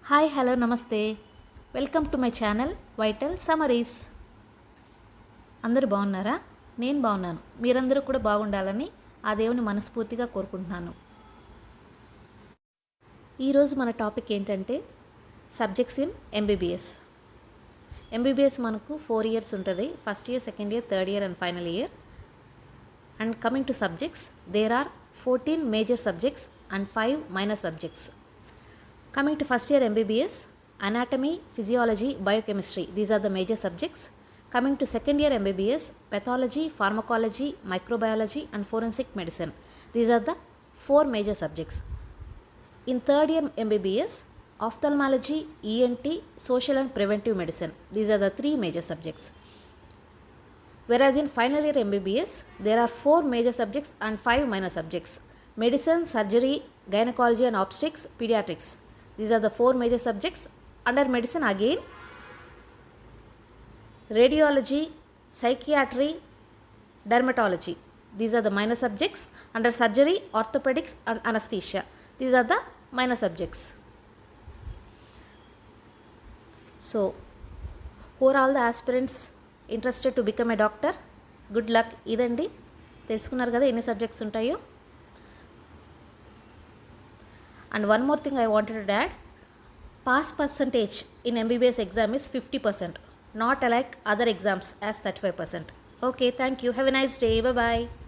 Hi hello నమస్తే welcome to my channel vital summaries. అందరూ బాగున్నారా? నేను బాగున్నాను. మీరందరూ కూడా బాగుండాలని ఆ దేవుని మనస్ఫూర్తిగా కోరుకుంటున్నాను. ఈరోజు మన టాపిక్ ఏంటంటే సబ్జెక్ట్స్ ఇన్ ఎంబీబీఎస్. ఎంబీబీఎస్ మనకు 4 years ఉంటుంది. First year, second year, third year and final year. And coming to subjects, there are 14 major subjects and 5 minor subjects. Coming to first year MBBS, anatomy, physiology, biochemistry, these are the major subjects. Coming to second year MBBS, pathology, pharmacology, microbiology and forensic medicine, these are the 4 major subjects. In third year MBBS, ophthalmology, ENT, social and preventive medicine, these are the 3 major subjects. Whereas in final year MBBS, there are 4 major subjects and 5 minor subjects: medicine, surgery, gynecology and obstetrics, pediatrics. These are the 4 major subjects. Under medicine again, radiology, psychiatry, dermatology, these are the minor subjects. Under surgery, orthopedics and anesthesia, these are the minor subjects. So who are all the aspirants interested to become a doctor? Good luck. ఇదండి, తెలుసుకున్నారు కదా ఎన్ని subjects ఉంటాయో. And one more thing I wanted to add, pass percentage in MBBS exam is 50%, not like other exams as 35%. Okay, thank you. Have a nice day. Bye bye.